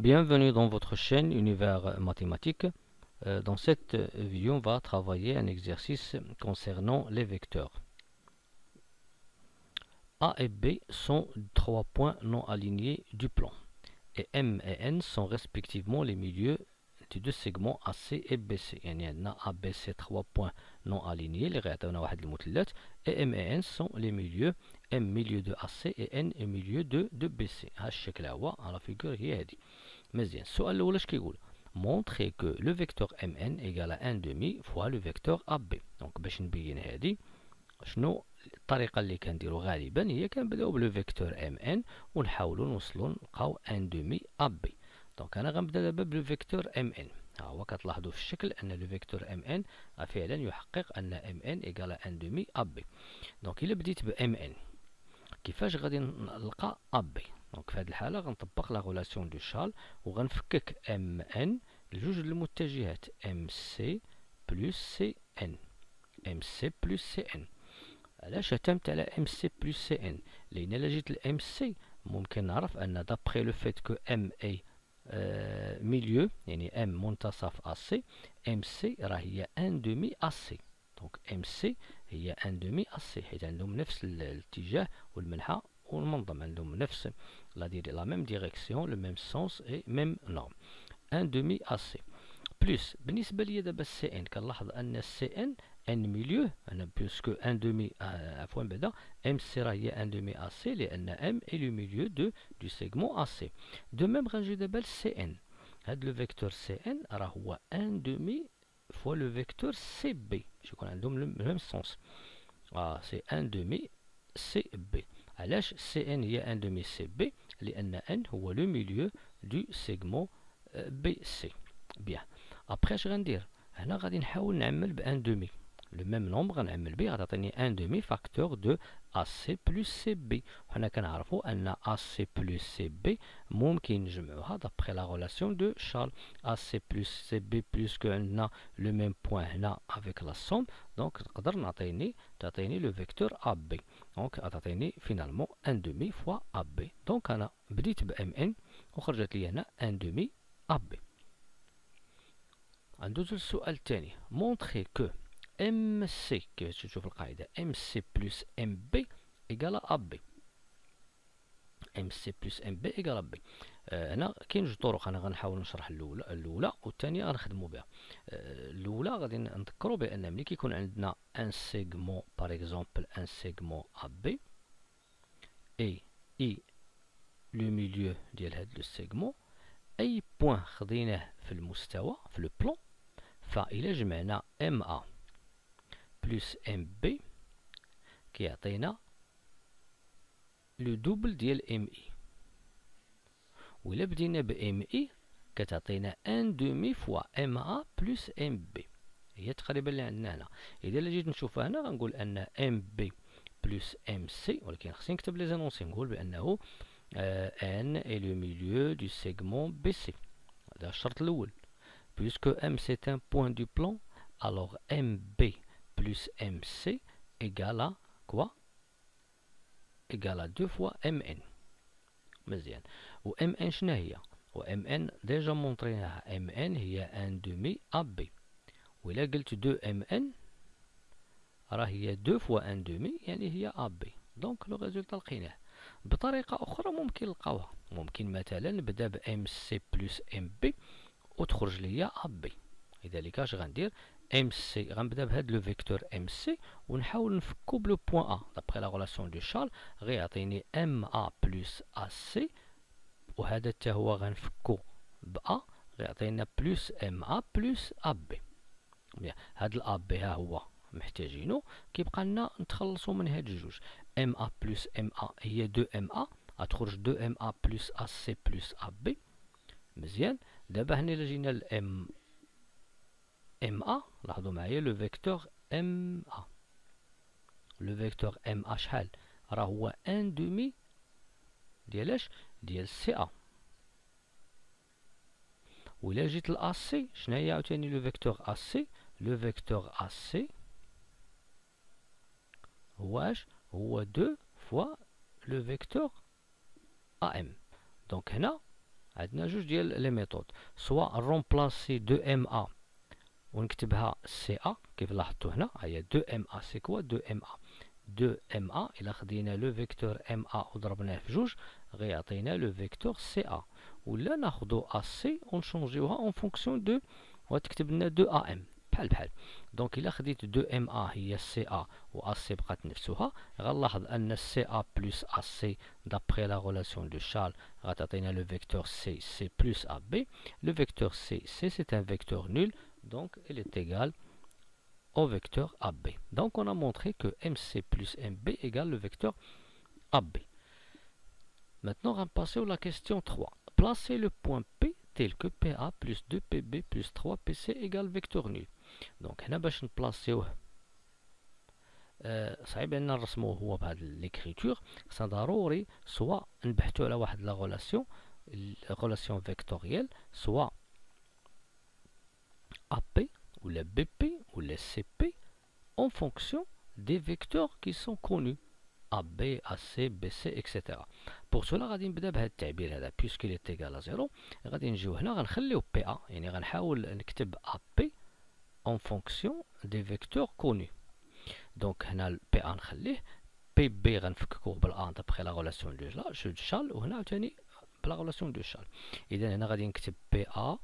Bienvenue dans votre chaîne Univers Mathématique. Dans cette vidéo, on va travailler un exercice concernant les vecteurs. A et B sont trois points non alignés du plan. Et M et N sont respectivement les milieux des deux segments AC et BC. يعني عندنا ABC trois points non alignés اللي غيعطيونا واحد المثلث et M et N sont les milieux M milieu de AC et N milieu de BC. هذا الشكل هو على فيجور هي هذه. مزيان السؤال الأول اش كيقول montrer que le vecteur Mn égale à 1 demi fois le vecteur AB. دونك باش نبين هذه شنو الطريقة اللي كنديرو غالبا هي كنبداو بلو فيكتور Mn ونحاولو نوصلو نلقاو 1 demi AB. دونك انا غنبدا دابا بلو فيكتور Mn. ها هو كتلاحظوا في الشكل ان لو فيكتور Mn فعلا يحقق ان Mn égale à 1 demi AB. دونك الا بديت ب Mn كيفاش غادي نلقى AB؟ دونك في هذه الحالة غنطبق لا غولاسيون دو شارل وغنفكك Mn لجوج المتجهات MC بلس Cn. MC بلس Cn. علاش اعتمدت على MC بلس Cn؟ لأن إلا جيت ل MC ممكن نعرف أن دابخي لو فيت كو M أي ميليو يعني M منتصف AC MC راه هي 1 demi AC. دونك MC هي 1 demi AC حيت عندهم نفس الاتجاه والمنحى والمنظم عندهم نفس la même direction, le même sens et même norme. 1 demi AC plus بالنسبة لي دابا سي ان كنلاحظ ان سي ان ان ميليو انا بيسكو 1 demi عفوا بعدا ام سي راه هي 1 demi AC لان ام اي لو ميليو دو سيغمون AC. دو ميم غنجي دابا لسي ان هاد لو فيكتور سي ان راه هو 1 demi فوا لو فيكتور سي بي باش يكون عندهم لو ميم سونس. سي 1 demi سي بي. علاش سي ان هي 1 demi سي بي؟ لأن ان هو لو ميليو دو سيغمون بي سي. بيان ابخي اش غندير هنا غادي نحاول نعمل ب 1 demi لو ميم نومبر غنعمل به غتعطيني 1 demi فاكتور دو AC بلس سي بي. وحنا كنعرفوا ان AC بلس سي بي ممكن نجمعوها دابخي لا غولاسيون دو شارل. AC بلس سي بي بلس كو عندنا لو ميم بوين هنا افيك لا سوم دونك تقدر تعطيني لو فيكتور AB. دونك غتعطيني فينالمون 1 demi فوا AB. دونك انا بديت ب MN وخرجت لي هنا 1 demi AB. غندوزو للسؤال الثاني montrer que MC كيفاش تشوف القاعدة MC plus MB égale AB. MC plus MB égale AB. هنا كاين جوج طرق انا غنحاول نشرح الاولى والثانيه غنخدموا بها. الاولى غادي نذكروا بان ملي كيكون عندنا ان سيغمون باغ اكزومبل ان سيغمون AB اي لو ميليو ديال هاد لو سيغمون اي بوين خديناه في المستوى في لو بلون فإلا جمعنا MA بلس MB كيعطينا لو دوبل ديال ME. وإلا بدينا ب ME كتعطينا 1 demi فوا MA بلس MB هي تقريبا اللي عندنا هنا. إذا جيت نشوفها هنا غنقول أن MB بلس MC ولكن خصني نكتب لي زانونسي نقول بأنه N est le milieu du segment BC. هذا الشرط الأول. Puisque M c'est un point du plan, alors MB plus MC égale à quoi? Égale à 2 fois MN. مزيان. و MN شنو هي؟ و MN déjà montrيناها MN هي 1 demi AB. وإلا قلت 2 MN راه هي 2 fois 1 demi يعني هي AB. دونك لو ريزولتا لقيناه. بطريقة أخرى ممكن نلقاوها. ممكن مثلا نبدا ب MC plus MB وتخرج ليا AB. لذلك اش غندير MC غنبدا بهاد لو فيكتور MC ونحاول نفكو بلو بوين A دابخي لا غولاسيون دو شارل غيعطيني MA بلس AC وهذا حتى هو غنفكو ب A غيعطينا بلس MA بلس AB. بيان هاد الAB ها هو محتاجينو كيبقى لنا نتخلصو من هاد الجوج. MA بلس MA هي 2 MA غتخرج 2 MA بلس AC بلس AB. مزيان دابا هنا الا جينا ل MA لاحظوا معايا لو فيكتور MA. لو فيكتور MA شحال راه هو 1 demi ديال ديال CA. وإلا جيت ل AC شناهي عاوتاني لو فيكتور AC؟ لو فيكتور AC هو اش؟ هو 2 فوا لو فيكتور AM. دونك هنا عندنا جوج ديال لي ميثود، سواء رومبلاسي دو ام ا ونكتبها سي ا كيف لاحظتوا هنا، هي دو ام ا. سي كوا دو ام ا؟ دو ام ا الى خدينا لو فيكتور ام ا وضربناه في جوج غيعطينا لو فيكتور سي ا، ولا ناخدو ا سي ونشونجيوها اون فونكسيون دو وتكتب لنا دو ا ام بحال بحال. دونك الى خديت دو ام ا هي سي ا و ا سي بقات نفسها، غنلاحظ ان سي ا بلس ا سي دابخي لا غولاسيون دو شارل غتعطينا لو فيكتور سي سي بلس ا بي. لو فيكتور سي سي سي ان فيكتور nul, donc il est égal au vecteur AB. Donc on a montré que MC plus MB égale le vecteur AB. Maintenant on va passer à la question 3. Placez le point P tel que PA plus 2PB plus 3PC égale vecteur nul. Donc هنا باش نبلاسيوه صعيب أن نرسموه هو بهذه l'écriture، خصنا ضروري سواء نبحثوا على واحد لا غولاسيون فيكتوريال، سواء AP ou la BP ou la CP en fonction des vecteurs qui sont connus AB, AC, BC, etc. Pour cela غادي نبدا بهذا التعبير هذا puisqu'il est égal à 0. غادي نجيو هنا غنخليو PA، يعني غنحاول نكتب AP en fonction des vecteurs connus. دونك هنا PA نخليه، PB غنفككوه بالA d'après la relation de Charles، وهنا عاوتاني بلا relation de Charles. إذا هنا غادي نكتب PA.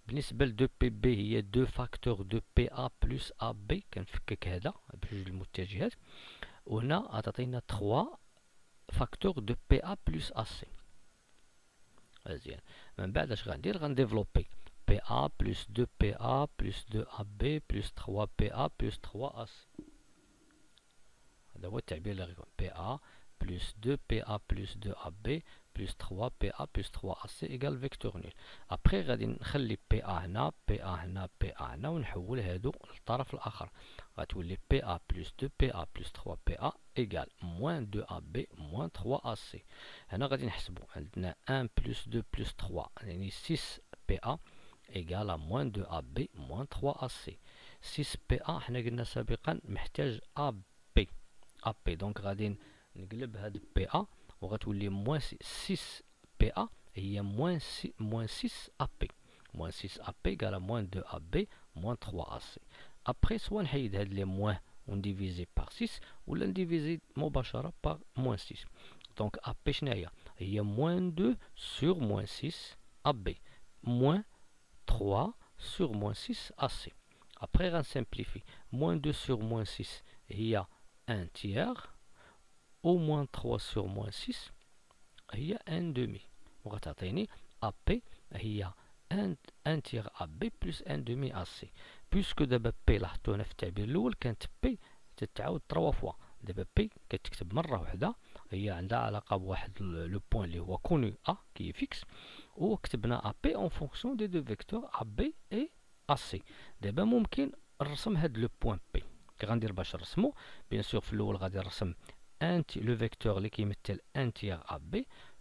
بالنسبة ل 2PB هي 2 فاكتور دو PA بلس AB، كنفكك هذا بجوج المتجهات، وهنا غتعطينا 3 فاكتور دو PA بلس AC. مزيان، من بعد اش غندير؟ غنديفلوبي PA بلس 2PA بلس 2AB بلس 3PA بلس 3AC. هذا هو التعبير اللي غيكون PA plus 2PA plus 2AB plus 3PA plus 3AC égale vecteur nul. Après غادي نخلي PA هنا PA هنا PA هنا ونحول هادو للطرف الآخر، غتولي PA plus 2PA plus 3PA égale moins 2AB moins 3AC. هنا غادي نحسبو عندنا 1 plus 2 plus 3 يعني 6PA égale à moins 2AB moins 3AC. 6PA حنا قلنا سابقا محتاج AB، دونك غادي نقلب هاد PA وغتولي موان 6 PA هي موان 6 AB، موان 6 AB égale موان 2 AB موان 3 AC. ابخي سوا نحيد هاد لي موان ونديفيزي بار 6 ولا نديفيزي مباشرة بار موان 6. دونك AB شناهي؟ هي موان 2 سور موان 6 AB موان 3 سور موان 6 AC. ابخي غنسامبليفي، موان 2 سور موان 6 هي 1 tiers au moins 3 sur moins 6 هي 1 demi، وغتعطيني AP هي 1 tiers AB plus 1 demi AC. بيسكو دابا بي لاحظتو هنا في التعبير الأول كانت بي تتعاود 3 فوا، دابا بي كتكتب مرة واحدة، هي عندها علاقة بواحد لو بوين اللي هو كونو A كي فيكس، وكتبنا AP en fonction des deux vecteurs AB et AC. دابا ممكن نرسم هاد لو بوين بي. كي غندير باش نرسمو؟ بيان سور في الأول غادي نرسم لو فيكتور اللي كيمثل 1 تيغ AB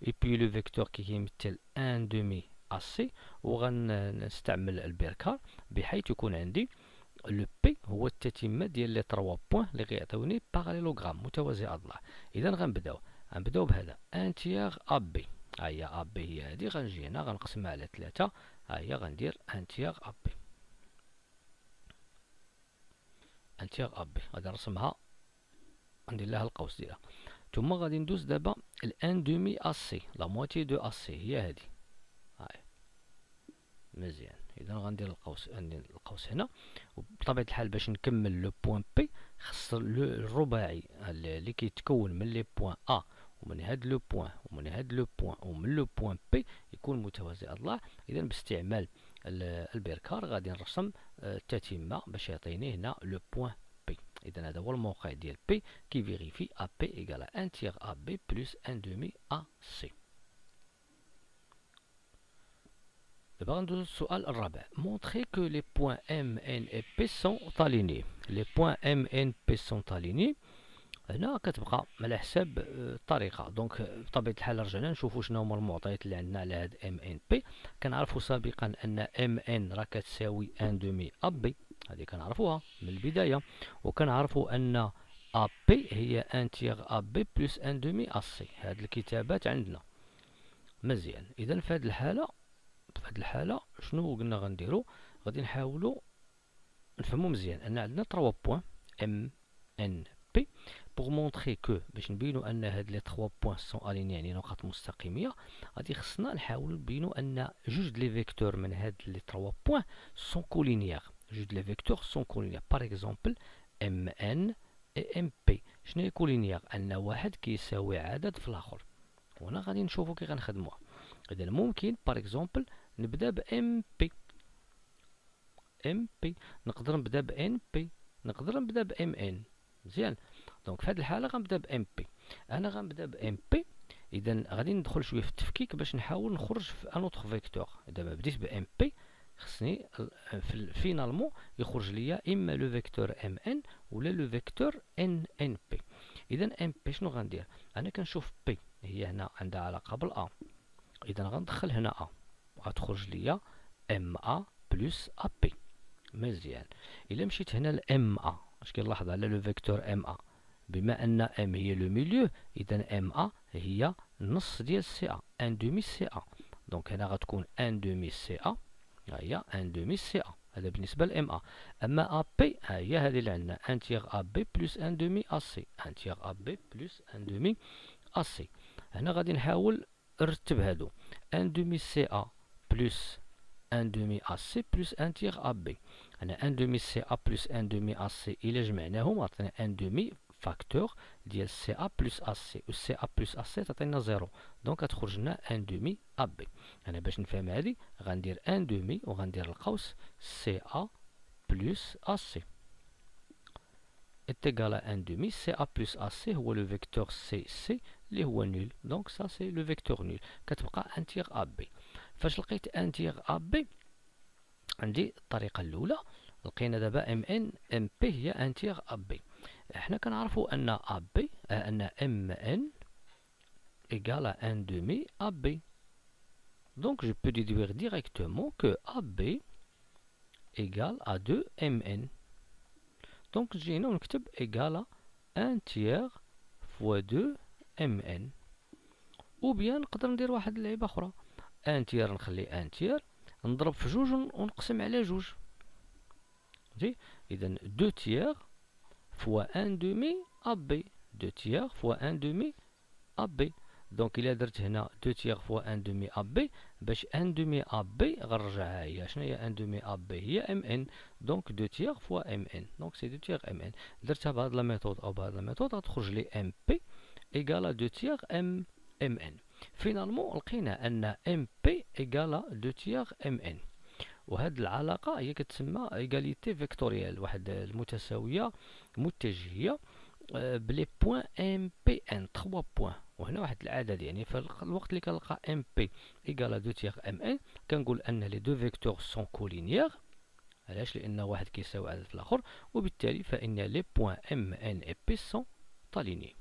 اي بي لو فيكتور كي كيمثل 1 دومي AC، وغنستعمل البركار بحيث يكون عندي لو بي هو التتمة ديال لي 3 بوين اللي غيعطيوني باراليلوغرام متوازي اضلاع. اذا غنبداو بهذا 1 تيغ AB، ها هي AB هي هادي، غنجي هنا غنقسمها على 3، ها هي غندير 1 تيغ AB، 1 تيغ AB غادي نرسمها ندير لها القوس ديالها، ثم غادي ندوز دابا ال 1 دومي AC، لا موتي دو AC هي هادي، هاي مزيان. اذا غندير القوس هنا، وبطبيعة الحال باش نكمل لو بوين بي خص الرباعي اللي كيتكون من لي بوين A ومن هاد لو بوين ومن هاد لو بوين ومن لو بوين بي يكون متوازي اضلاع. اذا باستعمال البركار غادي نرسم التتمة باش يعطيني هنا لو بوين بي. إذا هذا هو الموقع ديال بي كي فيريفي AP égale à 1 tiers AB plus 1 demi AC. دابا غندوزو للسؤال الرابع. Montrer que les points M, N et P sont alignés. Les points M, N, P sont alignés. هنا كتبقى على حساب الطريقة. دونك بطبيعة الحال رجعنا نشوفو شنو هما المعطيات اللي عندنا على هاد M, N, P. كنعرفو سابقا أن M, N راه كتساوي 1 demi AB، هذه كنعرفوها من البداية، وكنعرفوا أن AP هي 1 tiers AB plus 1 demi AC. هاد الكتابات عندنا. مزيان. اذا في هذه الحاله شنو قلنا غنديرو؟ غادي نحاولوا نفهموا مزيان ان عندنا 3 بوين ام ان بي بوغ مونطري كو، باش نبينوا ان هاد لي 3 بوين سون اليني يعني نقاط مستقيميه. غادي خصنا نحاولوا نبينوا ان جوج لي فيكتور من هاد لي 3 بوين سون كولينيير. جوج لي فيكتور سون كولينيير. باغ اكزومبل ام ان اي ام بي. شنو هي كولينيير؟ ان واحد كيساوي عدد في الاخر. وهنا غادي نشوفوا كي غنخدموها. اذا ممكن باغ اكزومبل نبدا ب ام بي، نقدر نبدا ب ان بي، نقدر نبدا ب ام ان. مزيان. دونك في هذه الحاله غنبدا ب ام بي. انا غنبدا ب ام بي. اذا غادي ندخل شويه في التفكيك باش نحاول نخرج في ان اوتر فيكتور. اذا ما بديت ب ام بي خصني فينالمون يخرج ليا اما لو فيكتور ام ان ولا لو فيكتور ان ان بي. اذا ام بي شنو غندير؟ انا كنشوف بي هي هنا عندها علاقه بالا، اذا غندخل هنا ا وغتخرج ليا ام ا بلس ا بي. مزيان. الا مشيت هنا لام ا اش كنلاحظ على لو فيكتور ام ا؟ بما ان ام هي لو ميليو، اذا ام ا هي نص ديال سي ا، ان دومي سي ا. دونك هنا غتكون ان دومي سي ا، ها هي ان دومي سي ا. هذا بالنسبه لام ا. اما ا بي ها هي هذه اللي عندنا ان تيغ ا بي بلس ان دومي ا سي، ان تيغ ا بي بلس ان دومي ا سي. هنا غادي نحاول نرتب هادو، ان دومي سي ا بلس ان دومي ا سي بلس ان تيغ ا بي. انا ان دومي سي ا بلس ان دومي ا سي الى جمعناهم عطينا ان دومي فاكتور ديال سي ا بلس ا سي، و سي ا بلس ا سي تعطينا زيرو، دونك غتخرج لنا ان دومي ا بي. انا باش نفهم هادي غندير ان دومي وغندير القوس سي ا بلس ا سي est égal à 1 demi. CA plus AC هو le vecteur CC اللي هو نول. دونك ça c'est le vecteur nul. كتبقى 1 تيغ AB. فاش لقيت 1 تيغ AB عندي الطريقة الأولى لقينا دابا MN MP هي 1 تيغ AB. حنا كنعرفوا أن AB أن MN égale à 1 demi AB. Donc je peux déduire directement que AB égale à 2 MN. دونك جينا ونكتب إيكالا 1 تيغ فوا 2 ام ان. او بيان نقدر ندير واحد اللعيبه اخرى، 1 تيغ نخلي 1 تيغ نضرب في جوج ونقسم على جوج. فهمتي؟ اذا 2 تيغ فوا 1 دومي ا بي، 2 تيغ فوا 1 دومي ا بي. دونك الا درت هنا 2 تيغ فوا 1 دومي ا بي، باش 1 دومي ا بي غنرجعها هي شنو هي 1 دومي ا بي؟ هي ام ان. دونك 2 تيغ فوا ام ان، دونك سي 2 تيغ ام ان. درتها بهاد لا ميثود او بهاد لا ميثود غتخرج لي ام بي ايكالا 2 تيغ ام ان. فينالمون لقينا ان ام بي ايكالا 2 تيغ ام ان. وهاد العلاقه هي كتسمى ايغاليتي فيكتوريال، واحد المتساويه متجهيه بلي بوين ام بي ان 3 بوين. وهنا واحد العدد، يعني في الوقت اللي كنلقى ام بي ايكال 2 تيغ ام ان كنقول ان لي دو فيكتور سون كولينيير. علاش؟ لان واحد كيساوي عدد في الاخر، وبالتالي فان لي بوين ام ان اي بي سون طاليني.